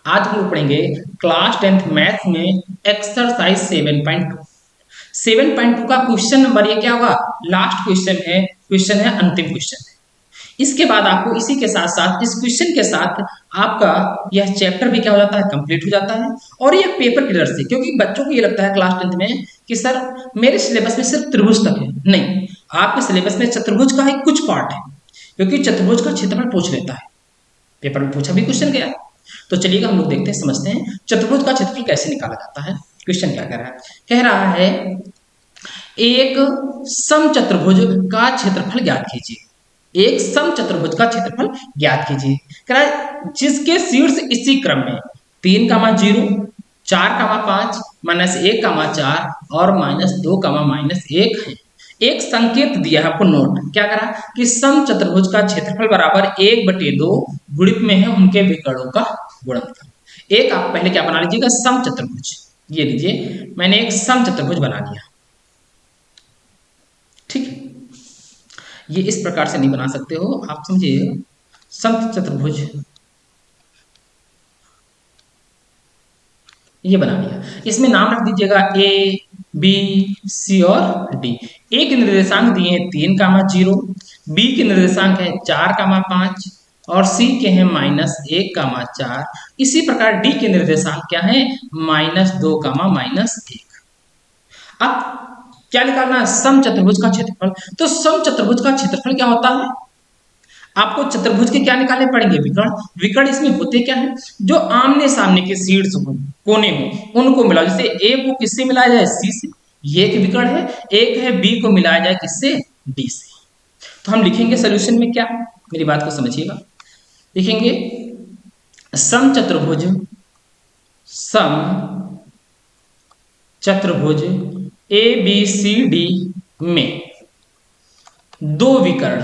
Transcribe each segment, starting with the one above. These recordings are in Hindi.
आज हम लोग पढ़ेंगे क्लास 10th मैथ में एक्सरसाइज 7.2। 7.2 का क्वेश्चन नंबर ये क्या होगा, लास्ट क्वेश्चन है, अंतिम क्वेश्चन है। इसके बाद आपको इसी के साथ साथ इस क्वेश्चन के साथ आपका यह चैप्टर भी क्या हो जाता है, कंप्लीट हो जाता है। और ये पेपर क्लियर से, क्योंकि बच्चों को ये लगता है क्लास 10th में कि सर मेरे सिलेबस में सिर्फ त्रिभुज तक है। नहीं, आपके सिलेबस में चतुर्भुज का ही कुछ पार्ट है, क्योंकि चतुर्भुज का क्षेत्रफल पूछ लेता है, पेपर में पूछा भी क्वेश्चन गया। तो चलिएगा हम लोग देखते हैं, समझते हैं चतुर्भुज का क्षेत्रफल कैसे निकाला जाता है। क्वेश्चन क्या कह रहा है एक समचतुर्भुज का क्षेत्रफल ज्ञात कीजिए। एक समचतुर्भुज का क्षेत्रफल ज्ञात कीजिए, कह रहा है जिसके शीर्ष इसी क्रम में 3,0 4,5 -1,4 और -2,-1 है। एक संकेत दिया है आपको, नोट क्या करा कि समचतुर्भुज का क्षेत्रफल बराबर 1/2 गुणित में है उनके विकर्णों का गुणनफल। एक आप पहले क्या बना लीजिएगा, समचतुर्भुज। ये लीजिए, मैंने एक समचतुर्भुज बना लिया। ठीक है, ये इस प्रकार से नहीं बना सकते हो आप, समझिए। समचतुर्भुज ये बना लिया, इसमें नाम रख दीजिएगा ए बी सी और डी। ए के निर्देशांक दिए हैं 3,0, बी के निर्देशांक है 4,5 और सी के हैं -1,4। इसी प्रकार डी के निर्देशांक क्या है, -2,-1। अब क्या निकालना है, समचतुर्भुज का क्षेत्रफल। तो समचतुर्भुज का क्षेत्रफल क्या होता है, आपको चतुर्भुज के क्या निकालने पड़ेंगे, विकर्ण। विकर्ण इसमें होते क्या है, जो आमने सामने के शीर्ष हो, कोने हो, उनको मिलाओ। जैसे ए को किससे मिलाया जाए, सी से, ये एक विकर्ण है। एक है बी को मिलाया जाए किससे, डी से। तो हम लिखेंगे सोल्यूशन में क्या, मेरी बात को समझिएगा। लिखेंगे समचतुर्भुज ए बी सी डी में दो विकर्ण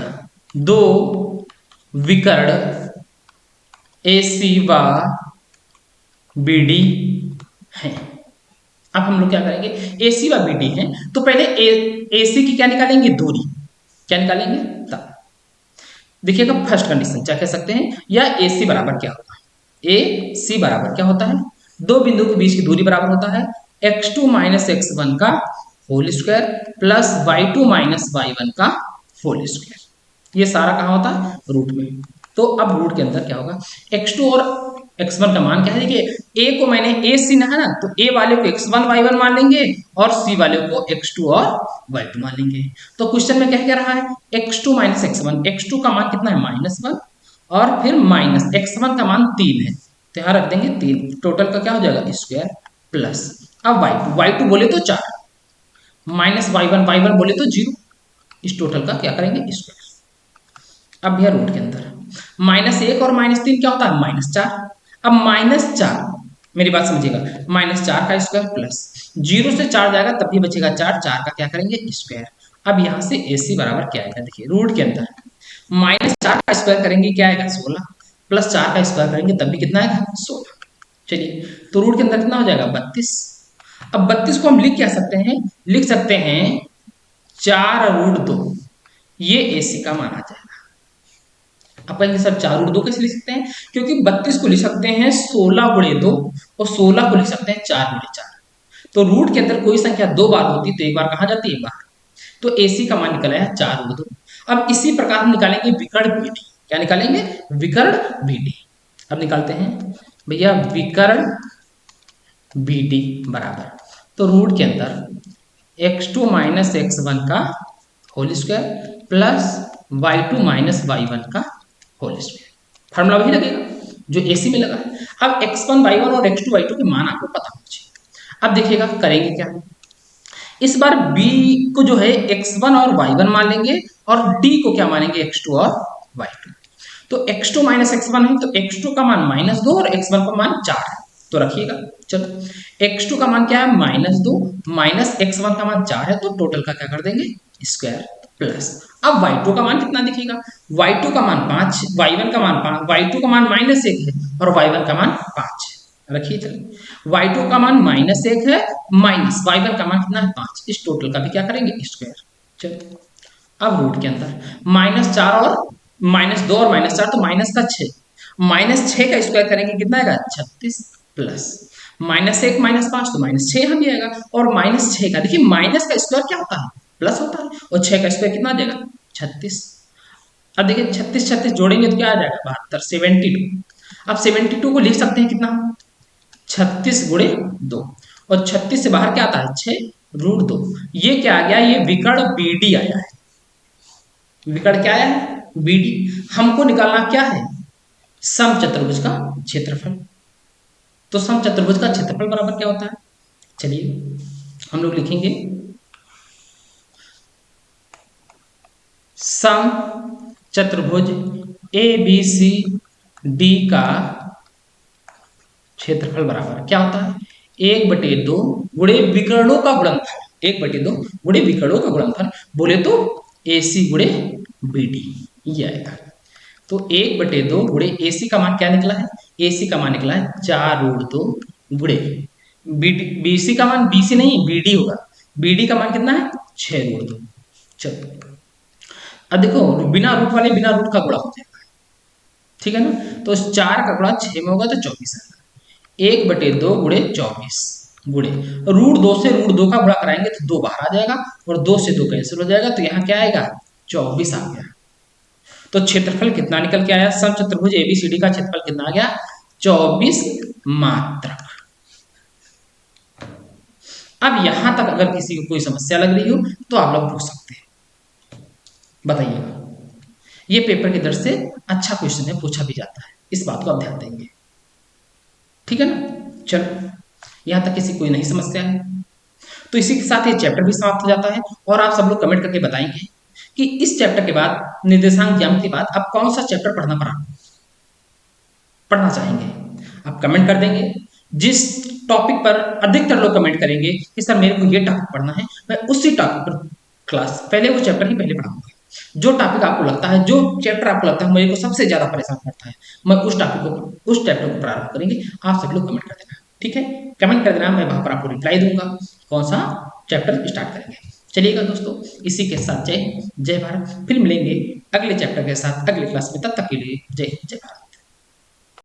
ए सी व बी डी है। अब हम लोग क्या करेंगे, ए सी व बी डी है तो पहले ए सी की क्या निकालेंगे, दूरी। क्या निकालेंगे, तब देखिएगा फर्स्ट कंडीशन क्या कह सकते हैं, या ए सी बराबर क्या होता है, ए सी बराबर क्या होता है, दो बिंदु के बीच की दूरी बराबर होता है x2 - x1 का whole square plus y2 - y1 का होल स्क्वायर। ये सारा कहाँ होता है, रूट में। तो अब रूट के अंदर क्या होगा, x2 और x1 का मान क्या है, देखिए a को मैंने a सी ना है ना, तो a वाले को x1 y1 मान लेंगे और c वाले को x2 और y2 मान लेंगे। तो क्वेश्चन में क्या कह रहा है, x2 - x1, x2 का मान कितना है, -1 और फिर माइनस x1 का मान 3 है, तो यहाँ रख देंगे 3। टोटल का क्या हो जाएगा, स्क्वायर प्लस अब y2 बोले तो 4 माइनस y1 बोले तो 0। इस टोटल का क्या करेंगे, स्क्वायर। अब यह रूट के अंदर -1 और -3 क्या होता है, -4। अब -4, मेरी बात समझिएगा, -4 का स्क्वायर प्लस 0 से 4 जाएगा तब भी बचेगा 4, 4 का क्या करेंगे, स्क्वायर। अब यहाँ से ए सी बराबर क्या आएगा, देखिए रूट के अंदर -4 का स्क्वायर करेंगे क्या आएगा, 16 प्लस 4 का स्क्वायर करेंगे तब भी कितना आएगा, 16। चलिए, तो रूट के अंदर कितना हो जाएगा, 32। अब 32 को हम लिख क्या सकते हैं, 4√2, ये AC का माना जाएगा। आप कहेंगे सर 4√2 कैसे लिख सकते हैं, क्योंकि 32 को लिख सकते हैं 16 × 2 और 16 को लिख सकते हैं 4 × 4। तो रूट के अंदर कोई संख्या 2 बार होती तो एक बार कहाँ जाती है, एक बार। तो AC का मान निकला है 4√2। अब इसी प्रकार हम निकालेंगे विकर्ण BD। क्या निकालेंगे, विकर्ण BD। अब निकालते हैं भैया विकर्ण BD बराबर, तो रूट के अंदर x2 - x1 का whole square plus y2 - y1 का होल स्क्वायर। फार्मूला वही लगेगा जो AC में लगा है। अब x1 y1 और x2 y2 के मान आपको पता होना चाहिए। अब देखिएगा करेंगे क्या, इस बार b को जो है x1 और y1 मान लेंगे और d को क्या मानेंगे, x2 और y2। तो x2 - x1 है तो x2 का मान -2 और x1 का मान 4 है, तो रखिएगा। चलो x2 का मान क्या है, -2 माइनस x1 का मान 4 है, तो टोटल का क्या कर देंगे, स्क्वायर प्लस। अब y2 का मान कितना दिखेगा, y2 का मान 5, y1 का मान 5, y2 का मान -1 है और y1 का मान 5 है। रखिए, चलिए y2 का मान -1 है माइनस y1 का मान कितना है, 5। इस टोटल का भी क्या करेंगे, स्क्वायर। चलो अब रूट के अंदर -4 और -2 और -4 तो माइनस का 6 -6 का स्क्वायर करेंगे कितना आएगा 36 प्लस -1 -5 तो -6 यहाँ भी आएगा। और -6 का देखिए माइनस का स्क्वायर क्या होता है प्लस होता है और 6 का स्क्वायर कितना आ जाएगा 36। अब देखिए 36 36 जोड़ेंगे तो क्या आ जाएगा 72 72। अब 72 को लिख सकते हैं कितना 36 × 2 और 36 से बाहर क्या आता है 6√2। ये क्या आ गया ये विकर्ण बीडी आया है। विकर्ण क्या आया है बीडी। हमको निकालना क्या है समचतुर्भुज का क्षेत्रफल। तो समचतुर्भुज का क्षेत्रफल बराबर क्या होता है चलिए हम लोग लिखेंगे सम चतुर्भुज ए बी सी डी का क्षेत्रफल बराबर क्या होता है 1/2 गुणे विकर्णों का गुणनफल 1/2 गुणे विकर्णों का गुणनफल बोले तो AC गुणे BD ये आएगा। तो 1/2 गुणे AC का मान क्या निकला है AC का मान निकला है 4√2 गुणे BC का मान BC नहीं BD होगा। BD का मान कितना है 6√2। चलो अब देखो बिना रूट वाले बिना रूट का गुणा हो जाएगा ठीक है ना। तो 4 का गुणा 6 में होगा तो 24 आएगा 1/2 गुणे 24 गुणे √2 से √2 का गुणा कराएंगे तो 2 बाहर आ जाएगा और 2 से 2 कैंसिल हो जाएगा तो यहाँ क्या आएगा 24 आ गया। तो क्षेत्रफल कितना निकल के आया समचतुर्भुज एबीसीडी का क्षेत्रफल कितना आ गया 24 मात्रक। अब यहां तक अगर किसी को कोई समस्या लग रही हो तो आप लोग पूछ सकते हैं बताइएगा। ये पेपर की दृष्टि से अच्छा क्वेश्चन है पूछा भी जाता है इस बात को आप ध्यान देंगे ठीक है ना। चलो यहां तक किसी कोई नहीं समस्या है तो इसी के साथ ये चैप्टर भी समाप्त हो जाता है और आप सब लोग कमेंट करके बताएंगे कि इस चैप्टर के बाद निर्देशांक ज्यामिति के बाद आप कौन सा चैप्टर पढ़ना चाहेंगे आप कमेंट कर देंगे। जिस टॉपिक पर अधिकतर लोग कमेंट करेंगे कि सर मेरे को ये टॉपिक पढ़ना है मैं उसी टॉपिक पर क्लास पहले वो चैप्टर ही पहले पढ़ाऊंगा। जो टॉपिक आपको लगता है जो चैप्टर आपको लगता है मेरे को सबसे ज्यादा परेशान करता है मैं उस चैप्टर को प्रारंभ करेंगे। आप सब लोग कमेंट कर देना ठीक है कमेंट कर देना मैं वहां पर आपको रिप्लाई दूंगा कौन सा चैप्टर स्टार्ट करेंगे। चलिएगा दोस्तों इसी के साथ जय जय भारत फिर मिलेंगे अगले चैप्टर के साथ अगले क्लास में तब तक के लिए जय जय भारत।